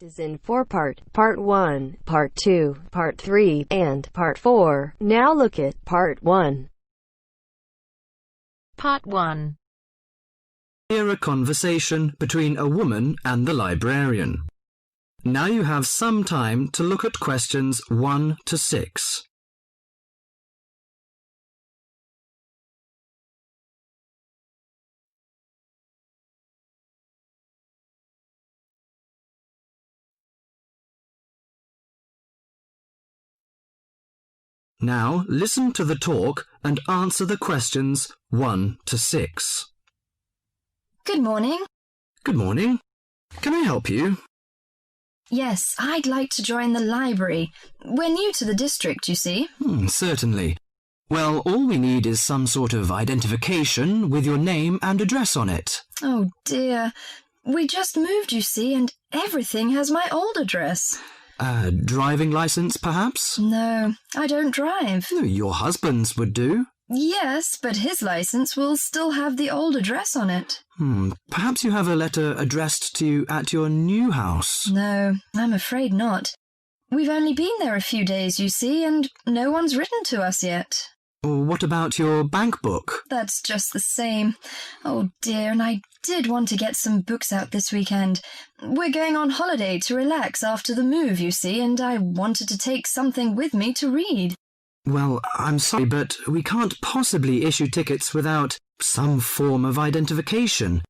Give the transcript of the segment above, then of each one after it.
Is in four-part, Part 1, Part 2, Part 3, and Part 4. Now look at Part 1. Part 1. Hear a conversation between a woman and the librarian. Now you have some time to look at questions 1 to 6. Now listen to the talk and answer the questions 1 to 6. Good morning. Good morning. Can I help you? Yes, I'd like to join the library. We're new to the district, you see. Certainly. Well, all we need is some sort of identification with your name and address on it. Oh dear. We just moved, you see, and everything has my old address. Driving license, perhaps? No, I don't drive. Your husband's would do. Yes, but his license will still have the old address on it. Perhaps you have a letter addressed to you at your new house. No, I'm afraid not. We've only been there a few days, you see, and no one's written to us yet. What about your bank book? That's just the same. Oh dear, and I did want to get some books out this weekend. We're going on holiday to relax after the move, you see, and I wanted to take something with me to read. Well, I'm sorry, but we can't possibly issue tickets without some form of identification.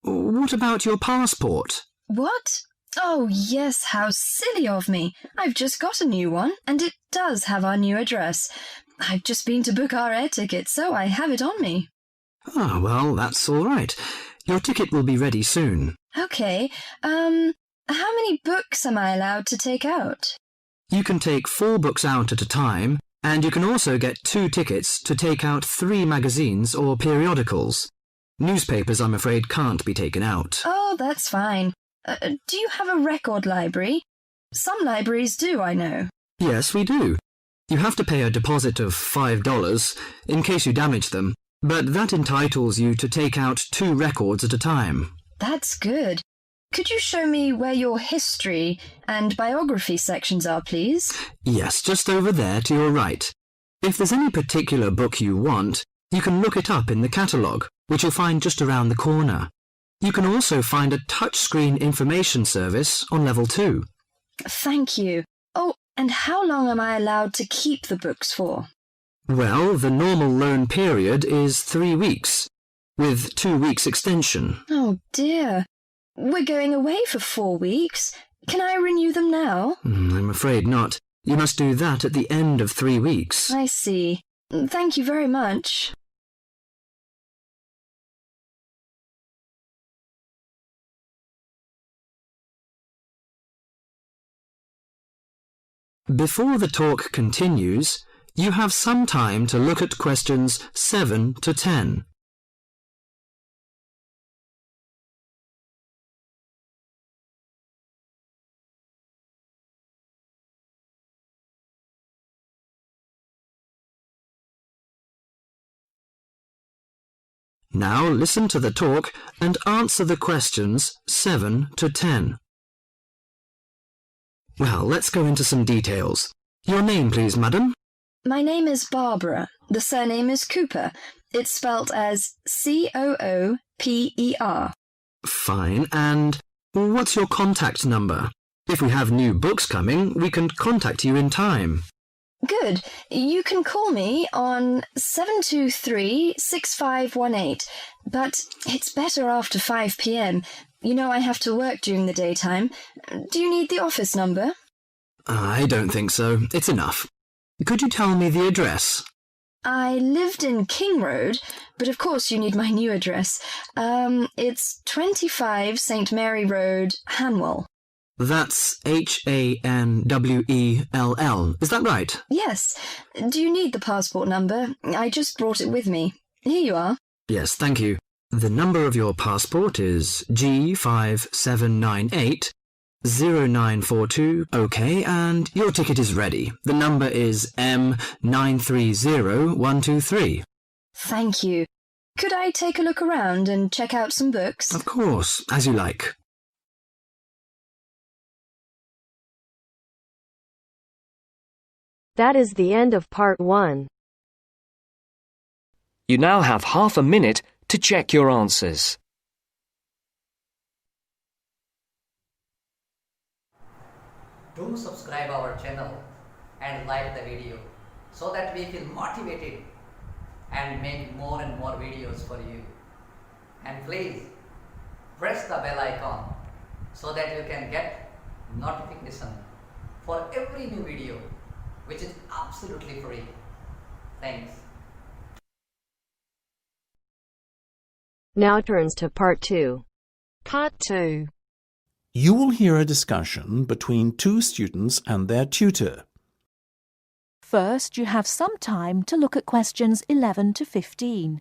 What about your passport? What? Oh, yes, how silly of me. I've just got a new one, and it does have our new address. I've just been to book our air ticket, so I have it on me. Well, that's all right. Your ticket will be ready soon. Okay, how many books am I allowed to take out? You can take 4 books out at a time, and you can also get 2 tickets to take out 3 magazines or periodicals. Newspapers, I'm afraid, can't be taken out. Oh, that's fine. Do you have a record library? Some libraries do, I know. Yes, we do. You have to pay a deposit of $5 in case you damage them, but that entitles you to take out 2 records at a time. That's good. Could you show me where your history and biography sections are, please? Yes, just over there to your right. If there's any particular book you want, you can look it up in the catalogue, which you'll find just around the corner. You can also find a touchscreen information service on level 2. Thank you. Oh, and how long am I allowed to keep the books for? Well, the normal loan period is 3 weeks, with 2 weeks extension. Oh dear. We're going away for 4 weeks. Can I renew them now? I'm afraid not. You must do that at the end of 3 weeks. I see. Thank you very much. Before the talk continues, you have some time to look at questions 7 to 10. Now listen to the talk and answer the questions 7 to 10. Well, let's go into some details. Your name, please, madam? My name is Barbara. The surname is Cooper. It's spelt as Cooper. Fine. And what's your contact number? If we have new books coming, we can contact you in time. Good. You can call me on 723-6518, but it's better after 5 p.m. You know I have to work during the daytime. Do you need the office number? I don't think so. It's enough. Could you tell me the address? I lived in King Road, but of course you need my new address. It's 25 St. Mary Road, Hanwell. That's Hanwell. Is that right? Yes. Do you need the passport number? I just brought it with me. Here you are. Yes, thank you. The number of your passport is G5798-0942. OK, and your ticket is ready. The number is M930123. Thank you. Could I take a look around and check out some books? Of course, as you like. That is the end of part 1. You now have half a minute to check your answers. Do subscribe our channel and like the video so that we feel motivated and make more and more videos for you. And please press the bell icon so that you can get notification for every new video, which is absolutely free. Thanks. Now turns to part 2. Part 2. You will hear a discussion between two students and their tutor. First, you have some time to look at questions 11 to 15.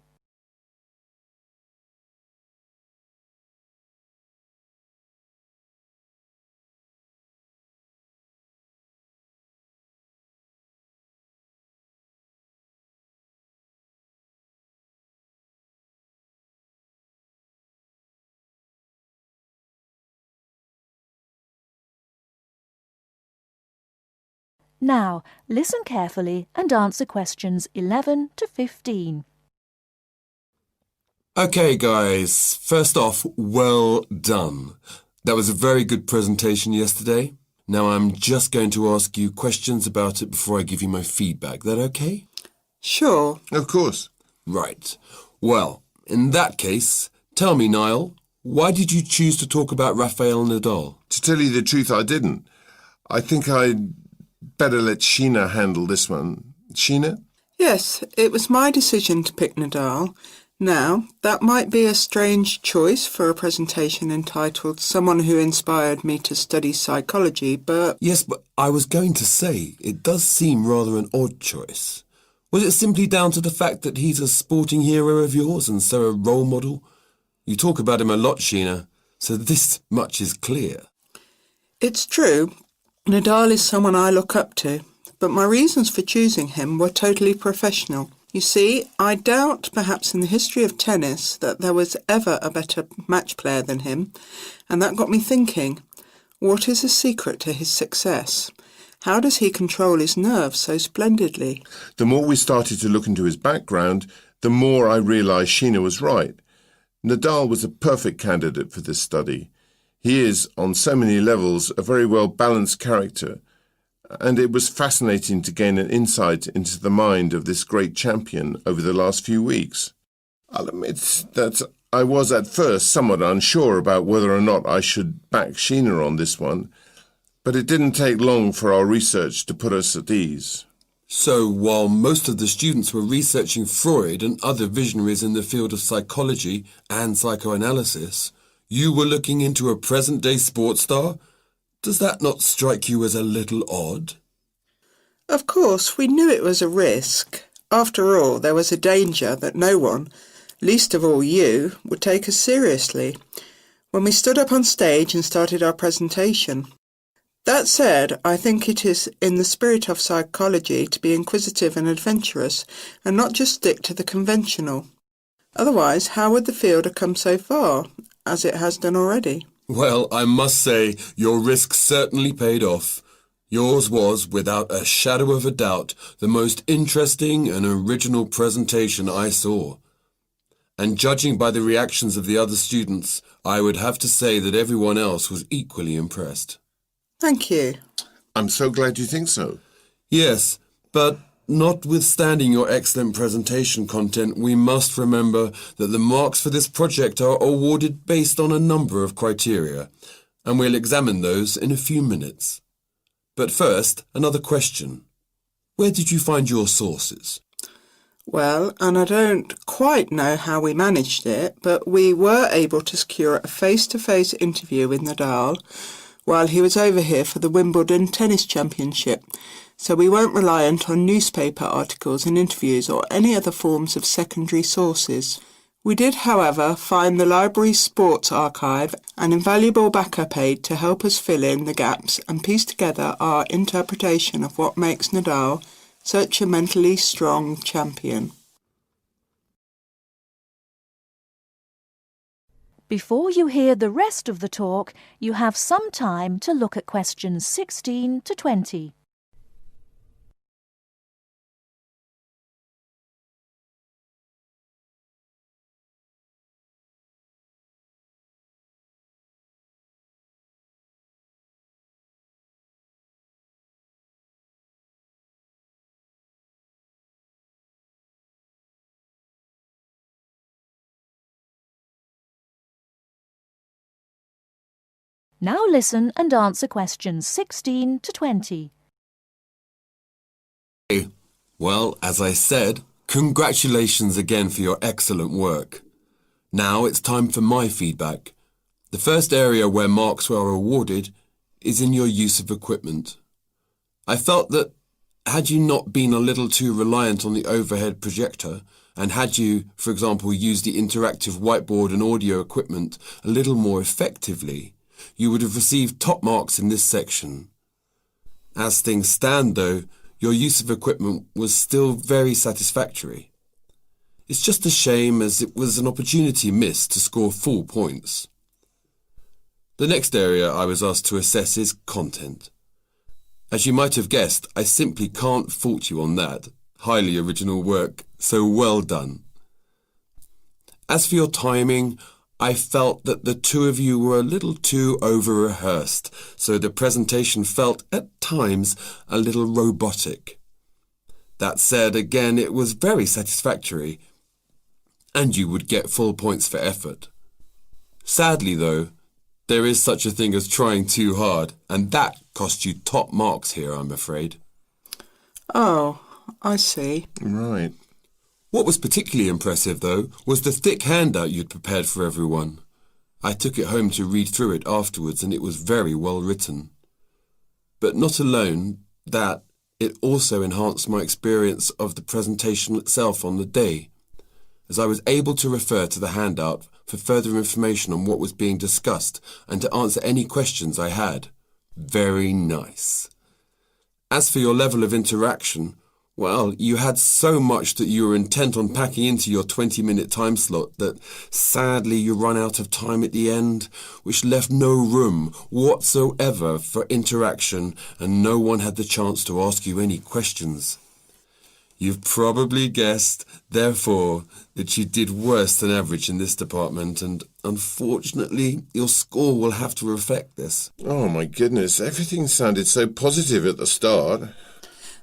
Now, listen carefully and answer questions 11 to 15. Okay, guys. First off, well done. That was a very good presentation yesterday. Now I'm just going to ask you questions about it before I give you my feedback. That okay? Sure. Of course. Right. Well, in that case, tell me, Niall, why did you choose to talk about Rafael Nadal? To tell you the truth, I didn't. I think I'd better let Sheena handle this one. Sheena? Yes, it was my decision to pick Nadal. Now, that might be a strange choice for a presentation entitled Someone Who Inspired Me to Study Psychology, but... Yes, but I was going to say, it does seem rather an odd choice. Was it simply down to the fact that he's a sporting hero of yours and so a role model? You talk about him a lot, Sheena, so this much is clear. It's true. Nadal is someone I look up to, but my reasons for choosing him were totally professional. You see, I doubt perhaps in the history of tennis that there was ever a better match player than him, and that got me thinking, what is the secret to his success? How does he control his nerves so splendidly? The more we started to look into his background, the more I realised Sheena was right. Nadal was a perfect candidate for this study. He is, on so many levels, a very well-balanced character, and it was fascinating to gain an insight into the mind of this great champion over the last few weeks. I'll admit that I was at first somewhat unsure about whether or not I should back Sheena on this one, but it didn't take long for our research to put us at ease. So, while most of the students were researching Freud and other visionaries in the field of psychology and psychoanalysis, you were looking into a present-day sports star? Does that not strike you as a little odd? Of course, we knew it was a risk. After all, there was a danger that no one, least of all you, would take us seriously when we stood up on stage and started our presentation. That said, I think it is in the spirit of psychology to be inquisitive and adventurous and not just stick to the conventional. Otherwise, how would the field have come so far, as it has done already? Well, I must say, your risk certainly paid off. Yours was, without a shadow of a doubt, the most interesting and original presentation I saw. And judging by the reactions of the other students, I would have to say that everyone else was equally impressed. Thank you. I'm so glad you think so. Yes, but notwithstanding your excellent presentation content, we must remember that the marks for this project are awarded based on a number of criteria, and we'll examine those in a few minutes. But first, another question. Where did you find your sources? Well, and I don't quite know how we managed it, but we were able to secure a face-to-face interview with Nadal while he was over here for the Wimbledon Tennis Championship, so we weren't reliant on newspaper articles and interviews or any other forms of secondary sources. We did, however, find the library's sports archive an invaluable backup aid to help us fill in the gaps and piece together our interpretation of what makes Nadal such a mentally strong champion. Before you hear the rest of the talk, you have some time to look at questions 16 to 20. Now listen and answer questions 16 to 20. Well, as I said, congratulations again for your excellent work. Now it's time for my feedback. The first area where marks were awarded is in your use of equipment. I felt that had you not been a little too reliant on the overhead projector, and had you, for example, used the interactive whiteboard and audio equipment a little more effectively, you would have received top marks in this section. As things stand, though, your use of equipment was still very satisfactory. It's just a shame as it was an opportunity missed to score full points. The next area I was asked to assess is content. As you might have guessed, I simply can't fault you on that. Highly original work, so well done. As for your timing, I felt that the two of you were a little too over-rehearsed, so the presentation felt, at times, a little robotic. That said, again, it was very satisfactory, and you would get full points for effort. Sadly, though, there is such a thing as trying too hard, and that cost you top marks here, I'm afraid. Oh, I see. Right. What was particularly impressive, though, was the thick handout you'd prepared for everyone. I took it home to read through it afterwards, and it was very well written. But not alone that, it also enhanced my experience of the presentation itself on the day, as I was able to refer to the handout for further information on what was being discussed and to answer any questions I had. Very nice. As for your level of interaction, well, you had so much that you were intent on packing into your 20-minute time slot that sadly you run out of time at the end, which left no room whatsoever for interaction and no one had the chance to ask you any questions. You've probably guessed, therefore, that you did worse than average in this department, and unfortunately, your score will have to reflect this. Oh my goodness, everything sounded so positive at the start.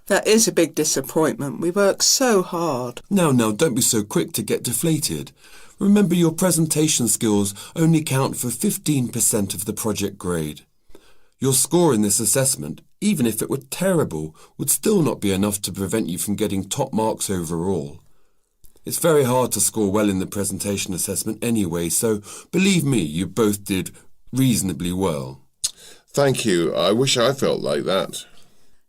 That is a big disappointment. We worked so hard. Now, don't be so quick to get deflated. Remember, your presentation skills only count for 15% of the project grade. Your score in this assessment, even if it were terrible, would still not be enough to prevent you from getting top marks overall. It's very hard to score well in the presentation assessment anyway, so believe me, you both did reasonably well. Thank you. I wish I felt like that.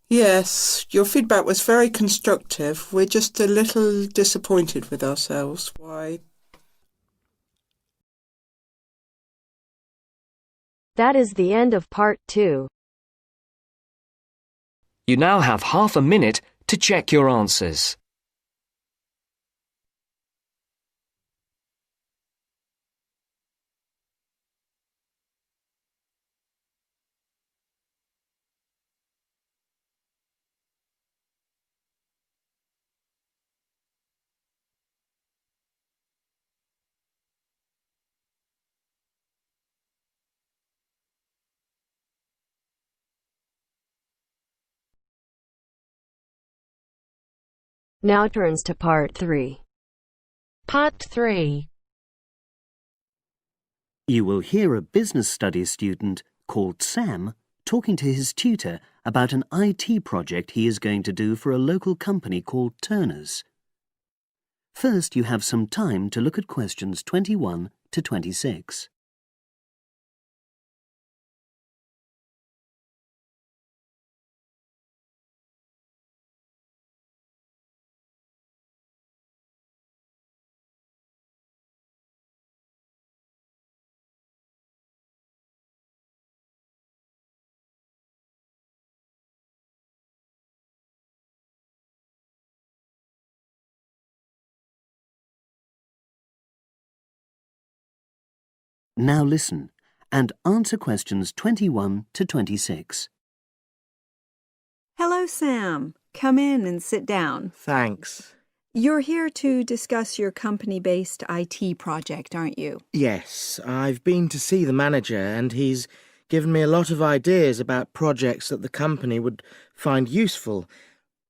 Yes, your feedback was very constructive. We're just a little disappointed with ourselves. Why? That is the end of part 2. You now have half a minute to check your answers. Now turns to part 3. Part 3. You will hear a business studies student called Sam talking to his tutor about an IT project he is going to do for a local company called Turner's. First, you have some time to look at questions 21 to 26. Now listen and answer questions 21 to 26. Hello, Sam. Come in and sit down. Thanks. You're here to discuss your company-based IT project, aren't you? Yes, I've been to see the manager and he's given me a lot of ideas about projects that the company would find useful,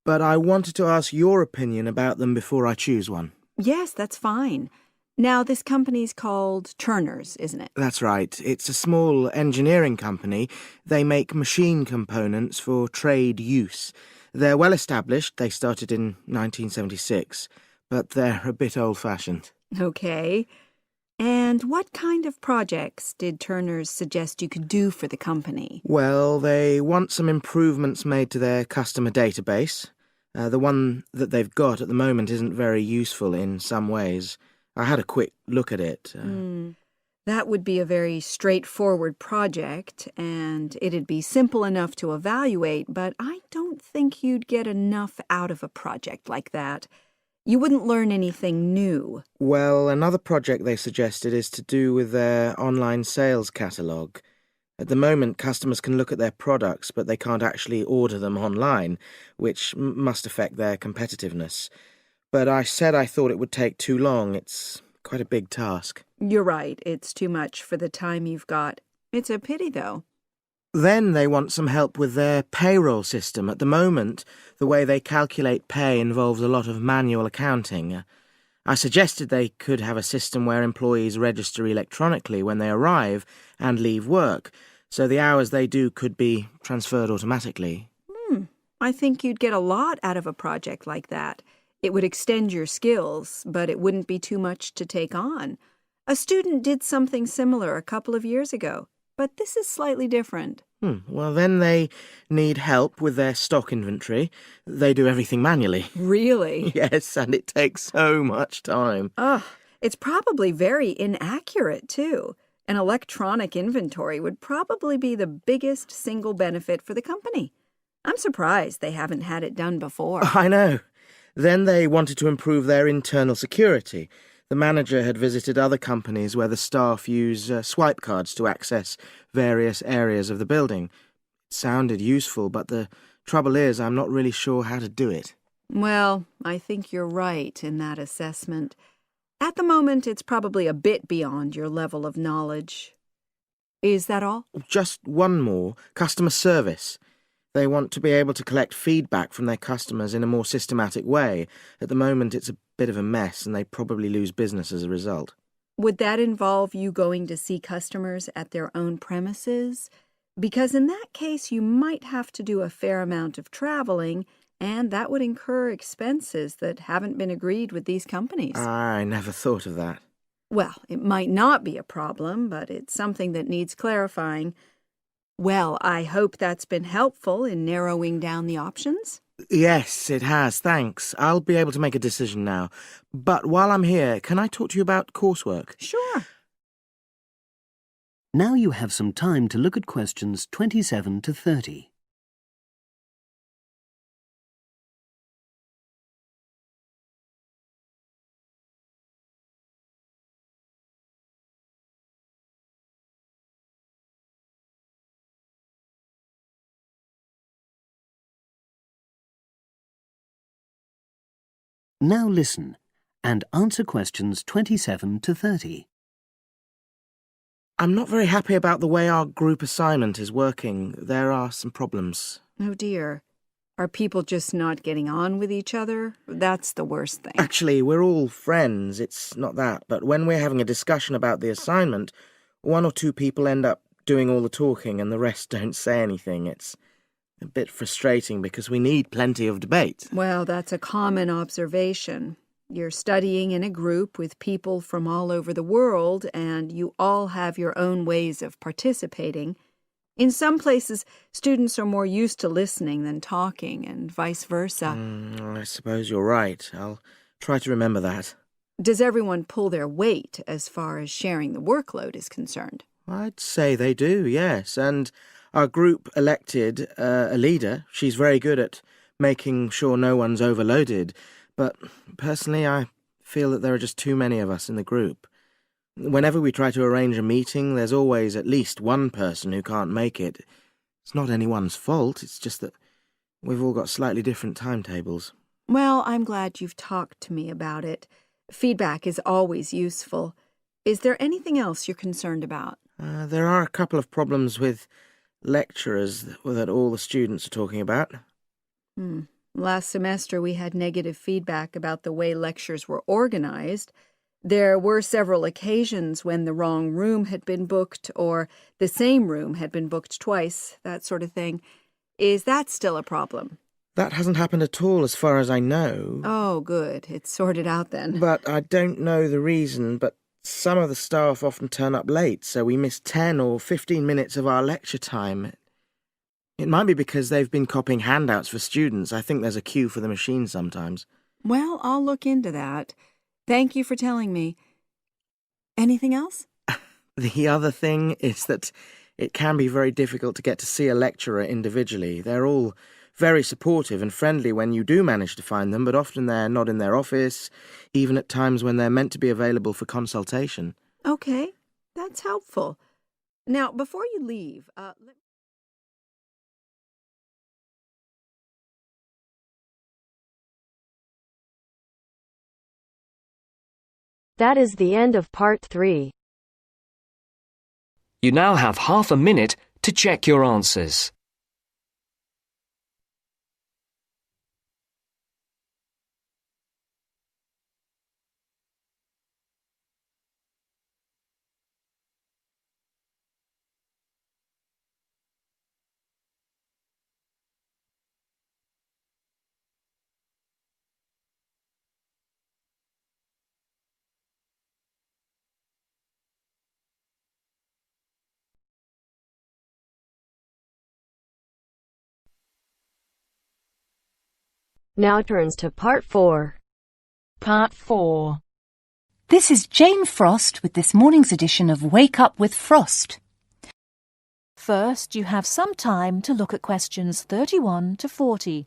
but I wanted to ask your opinion about them before I choose one. Yes, that's fine. Now, this company's called Turner's, isn't it? That's right. It's a small engineering company. They make machine components for trade use. They're well established. They started in 1976, but they're a bit old-fashioned. Okay. And what kind of projects did Turner's suggest you could do for the company? Well, they want some improvements made to their customer database. The one that they've got at the moment isn't very useful in some ways. I had a quick look at it. That would be a very straightforward project, and it'd be simple enough to evaluate, but I don't think you'd get enough out of a project like that. You wouldn't learn anything new. Well, another project they suggested is to do with their online sales catalogue. At the moment, customers can look at their products, but they can't actually order them online, which must affect their competitiveness. But I said I thought it would take too long. It's quite a big task. You're right. It's too much for the time you've got. It's a pity, though. Then they want some help with their payroll system. At the moment, the way they calculate pay involves a lot of manual accounting. I suggested they could have a system where employees register electronically when they arrive and leave work, so the hours they do could be transferred automatically. I think you'd get a lot out of a project like that. It would extend your skills, but it wouldn't be too much to take on. A student did something similar a couple of years ago, but this is slightly different. Well, then they need help with their stock inventory. They do everything manually. Really? Yes, and it takes so much time. It's probably very inaccurate, too. An electronic inventory would probably be the biggest single benefit for the company. I'm surprised they haven't had it done before. I know. Then they wanted to improve their internal security. The manager had visited other companies where the staff use swipe cards to access various areas of the building. It sounded useful, but the trouble is I'm not really sure how to do it. Well, I think you're right in that assessment. At the moment, it's probably a bit beyond your level of knowledge. Is that all? Just one more. Customer service. They want to be able to collect feedback from their customers in a more systematic way. At the moment, it's a bit of a mess, and they probably lose business as a result. Would that involve you going to see customers at their own premises? Because in that case, you might have to do a fair amount of traveling, and that would incur expenses that haven't been agreed with these companies. I never thought of that. Well, it might not be a problem, but it's something that needs clarifying. Well, I hope that's been helpful in narrowing down the options. Yes, it has, thanks. I'll be able to make a decision now. But while I'm here, can I talk to you about coursework? Sure. Now you have some time to look at questions 27 to 30. Now listen and answer questions 27 to 30. I'm not very happy about the way our group assignment is working. There are some problems. Oh dear. Are people just not getting on with each other? That's the worst thing. Actually, we're all friends. It's not that. But when we're having a discussion about the assignment, one or two people end up doing all the talking and the rest don't say anything. It's a bit frustrating because we need plenty of debate. Well, that's a common observation. You're studying in a group with people from all over the world, and you all have your own ways of participating. In some places, students are more used to listening than talking, and vice versa. I suppose you're right. I'll try to remember that. Does everyone pull their weight as far as sharing the workload is concerned? I'd say they do, yes. And our group elected a leader. She's very good at making sure no one's overloaded. But personally, I feel that there are just too many of us in the group. Whenever we try to arrange a meeting, there's always at least one person who can't make it. It's not anyone's fault, it's just that we've all got slightly different timetables. Well, I'm glad you've talked to me about it. Feedback is always useful. Is there anything else you're concerned about? There are a couple of problems with lecturers that all the students are talking about. Last semester we had negative feedback about the way lectures were organized. There were several occasions when the wrong room had been booked or the same room had been booked twice, that sort of thing. Is that still a problem? That hasn't happened at all as far as I know. Oh, good. It's sorted out then. But I don't know the reason, but some of the staff often turn up late, so we miss 10 or 15 minutes of our lecture time. It might be because they've been copying handouts for students. I think there's a queue for the machine sometimes. Well, I'll look into that. Thank you for telling me. Anything else? The other thing is that it can be very difficult to get to see a lecturer individually. They're all very supportive and friendly when you do manage to find them, but often they're not in their office, even at times when they're meant to be available for consultation. Okay, that's helpful. Now, before you leave, That is the end of part 3. You now have half a minute to check your answers. Now turns to part 4. Part 4. This is Jane Frost with this morning's edition of Wake Up with Frost. First, you have some time to look at questions 31 to 40.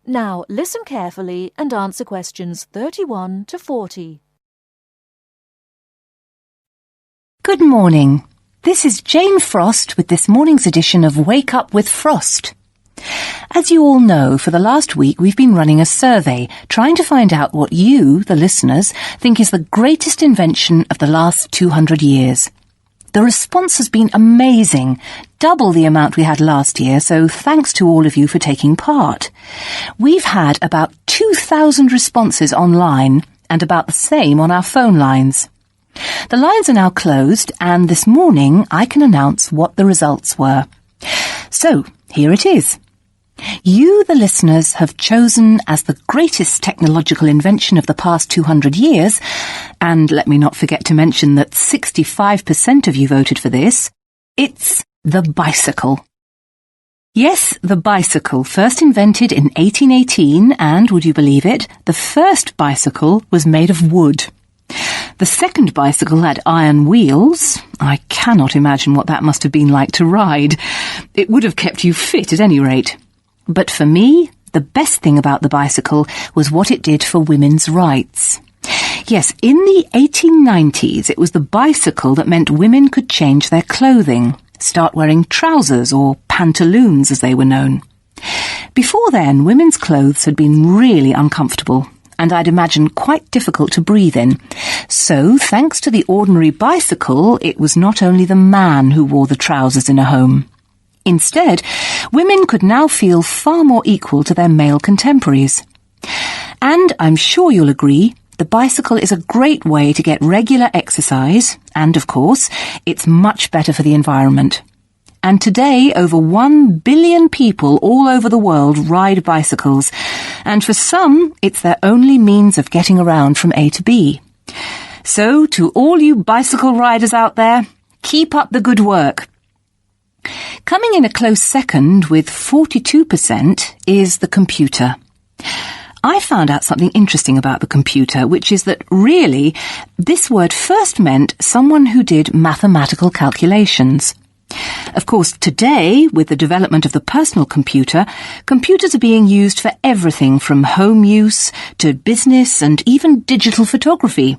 Now listen carefully and answer questions 31 to 40. Good morning. This is Jane Frost with this morning's edition of Wake Up with Frost. As you all know, for the last week we've been running a survey trying to find out what you, the listeners, think is the greatest invention of the last 200 years. The response has been amazing, double the amount we had last year, so thanks to all of you for taking part. We've had about 2,000 responses online and about the same on our phone lines. The lines are now closed, and this morning I can announce what the results were. So, here it is. You, the listeners, have chosen as the greatest technological invention of the past 200 years, and let me not forget to mention that 65% of you voted for this, it's the bicycle. Yes, the bicycle, first invented in 1818, and, would you believe it, the first bicycle was made of wood. The second bicycle had iron wheels. I cannot imagine what that must have been like to ride. It would have kept you fit at any rate. But for me, the best thing about the bicycle was what it did for women's rights. Yes, in the 1890s, it was the bicycle that meant women could change their clothing, start wearing trousers or pantaloons as they were known. Before then, women's clothes had been really uncomfortable, and I'd imagine quite difficult to breathe in. So, thanks to the ordinary bicycle, it was not only the man who wore the trousers in a home. Instead, women could now feel far more equal to their male contemporaries. And I'm sure you'll agree, the bicycle is a great way to get regular exercise, and of course, it's much better for the environment. And today, over 1 billion people all over the world ride bicycles, and for some, it's their only means of getting around from A to B. So, to all you bicycle riders out there, keep up the good work. Coming in a close second with 42% is the computer. I found out something interesting about the computer, which is that really this word first meant someone who did mathematical calculations. Of course, today, with the development of the personal computer, computers are being used for everything from home use to business and even digital photography.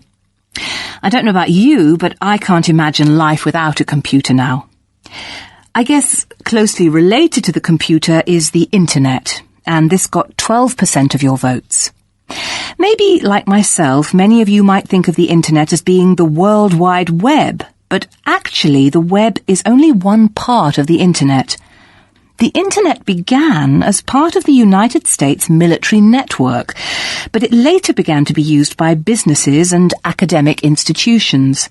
I don't know about you, but I can't imagine life without a computer now. I guess closely related to the computer is the internet, and this got 12% of your votes. Maybe, like myself, many of you might think of the internet as being the World Wide Web, but actually the web is only one part of the internet. The internet began as part of the United States military network, but it later began to be used by businesses and academic institutions.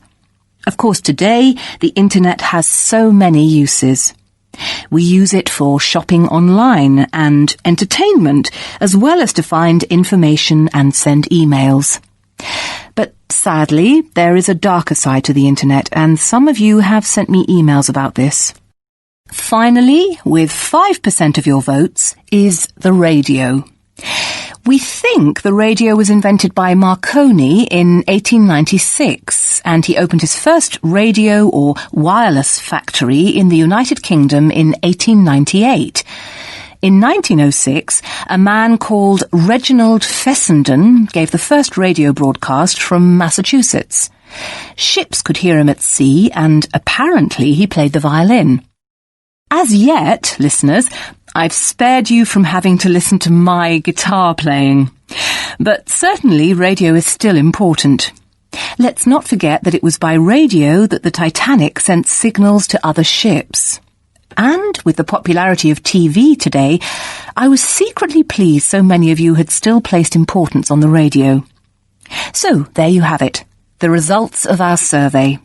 Of course, today, the internet has so many uses. We use it for shopping online and entertainment, as well as to find information and send emails. But sadly, there is a darker side to the internet, and some of you have sent me emails about this. Finally, with 5% of your votes, is the radio. We think the radio was invented by Marconi in 1896, and he opened his first radio or wireless factory in the United Kingdom in 1898. In 1906, a man called Reginald Fessenden gave the first radio broadcast from Massachusetts. Ships could hear him at sea, and apparently he played the violin. As yet, listeners, I've spared you from having to listen to my guitar playing. But certainly radio is still important. Let's not forget that it was by radio that the Titanic sent signals to other ships. And with the popularity of TV today, I was secretly pleased so many of you had still placed importance on the radio. So, there you have it, the results of our survey.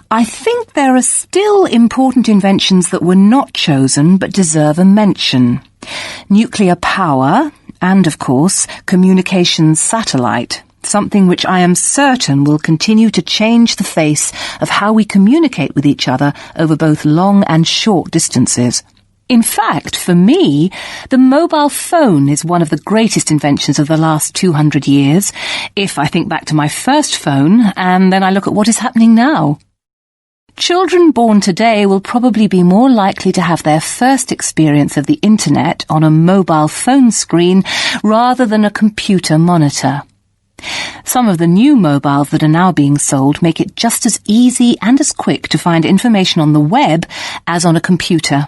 I think there are still important inventions that were not chosen but deserve a mention. Nuclear power and, of course, communications satellite, something which I am certain will continue to change the face of how we communicate with each other over both long and short distances. In fact, for me, the mobile phone is one of the greatest inventions of the last 200 years, if I think back to my first phone and then I look at what is happening now. Children born today will probably be more likely to have their first experience of the internet on a mobile phone screen rather than a computer monitor. Some of the new mobiles that are now being sold make it just as easy and as quick to find information on the web as on a computer.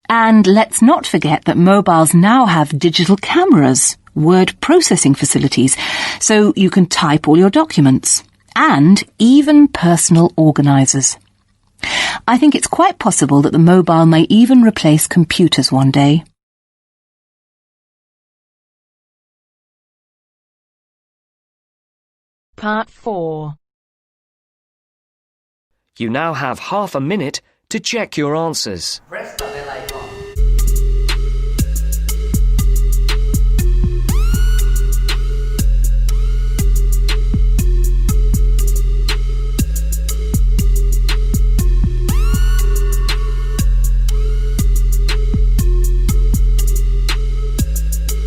And let's not forget that mobiles now have digital cameras, word processing facilities, so you can type all your documents, and even personal organisers. I think it's quite possible that the mobile may even replace computers one day. Part 4. You now have half a minute to check your answers. Press the bell icon.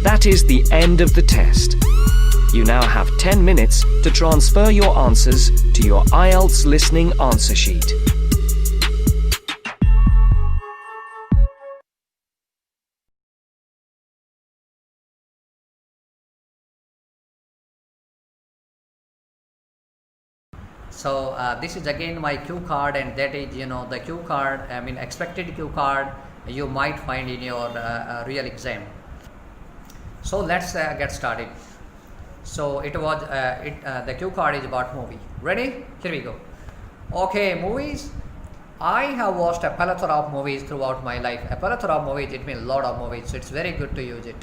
That is the end of the test. You now have 10 minutes to transfer your answers to your IELTS listening answer sheet. So this is again my cue card, and that is, the cue card, expected cue card you might find in your real exam. So let's get started. So it was the cue card is about movie. Ready? Here we go. Okay, movies. I have watched a plethora of movies throughout my life. A plethora of movies, it means a lot of movies, so it's very good to use it.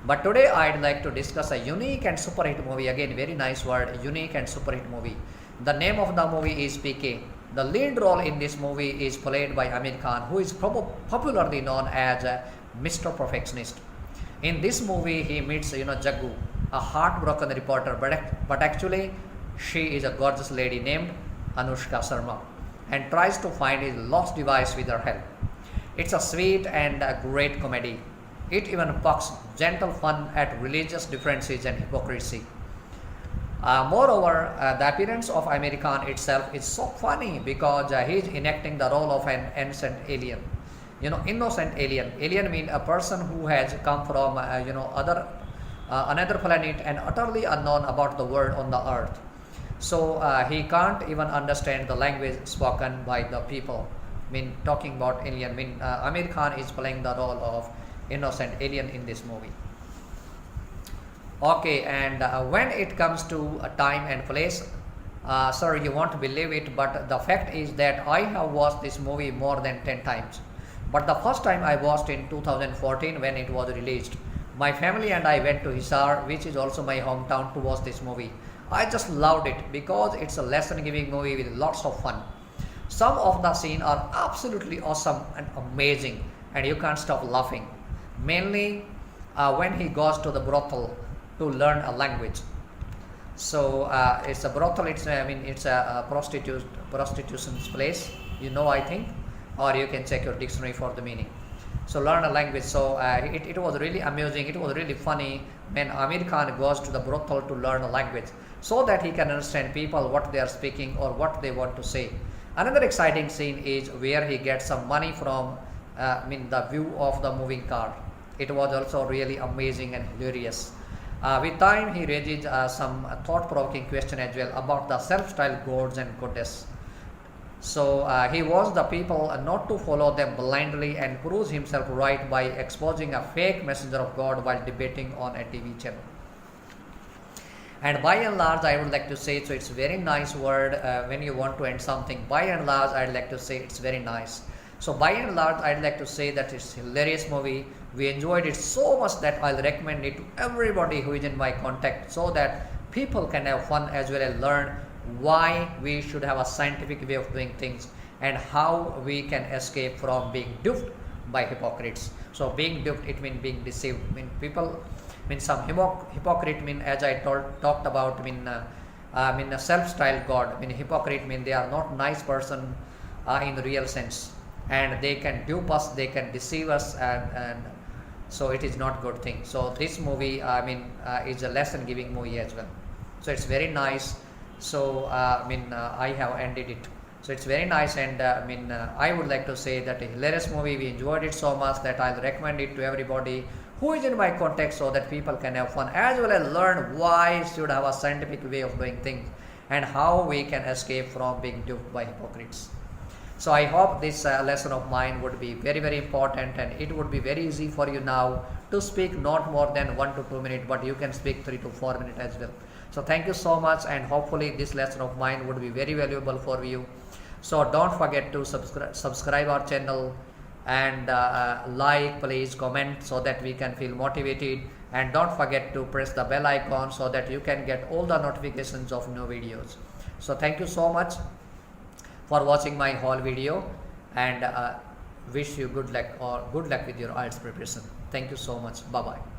But today I'd like to discuss a unique and super hit movie. Again, very nice word, unique and super hit movie. The name of the movie is PK. The lead role in this movie is played by Amir Khan, who is popularly known as Mr. Perfectionist. In this movie, he meets, Jaggu, a heartbroken reporter, but actually, she is a gorgeous lady named Anushka Sharma, and tries to find his lost device with her help. It's a sweet and a great comedy. It even pokes gentle fun at religious differences and hypocrisy. Moreover, the appearance of American itself is so funny because he is enacting the role of an innocent alien. Innocent alien. Alien means a person who has come from another planet and utterly unknown about the world on the earth. So he can't even understand the language spoken by the people. Talking about alien, American is playing the role of innocent alien in this movie. Okay, and when it comes to time and place, sir, you won't believe it, but the fact is that I have watched this movie more than 10 times. But the first time I watched in 2014 when it was released. My family and I went to Hisar, which is also my hometown, to watch this movie. I just loved it because it's a lesson-giving movie with lots of fun. Some of the scenes are absolutely awesome and amazing, and you can't stop laughing. Mainly when he goes to the brothel to learn a language. So it's a brothel. It's a prostitution's place. I think, or you can check your dictionary for the meaning. So learn a language. So it was really amusing. It was really funny when Amir Khan goes to the brothel to learn a language so that he can understand people what they are speaking or what they want to say. Another exciting scene is where he gets some money from the view of the moving car. It was also really amazing and hilarious. With time, he raises some thought-provoking question as well about the self-styled gods and goddess. So he warns the people not to follow them blindly and proves himself right by exposing a fake messenger of God while debating on a TV channel. And by and large, I would like to say, so it's a very nice word when you want to end something. By and large, I'd like to say it's very nice. So by and large, I'd like to say that it's a hilarious movie. We enjoyed it so much that I'll recommend it to everybody who is in my contact so that people can have fun as well as learn why we should have a scientific way of doing things and how we can escape from being duped by hypocrites. So being duped, it means being deceived. Some hypocrite mean, as I talked about, a self-styled God. Hypocrite mean they are not nice person in the real sense, and they can dupe us, they can deceive us, and so it is not good thing. So this movie, is a lesson-giving movie as well. So it's very nice. So I have ended it. So it's very nice, and I would like to say that a hilarious movie. We enjoyed it so much that I'll recommend it to everybody who is in my context so that people can have fun as well as learn why should have a scientific way of doing things and how we can escape from being duped by hypocrites. So I hope this lesson of mine would be very, very important, and it would be very easy for you now to speak not more than 1 to 2 minutes, but you can speak 3 to 4 minutes as well. So thank you so much, and hopefully this lesson of mine would be very valuable for you. So don't forget to subscribe our channel and like, please comment so that we can feel motivated, and don't forget to press the bell icon so that you can get all the notifications of new videos. So thank you so much for watching my whole video, and wish you good luck with your IELTS preparation. Thank you so much. Bye bye.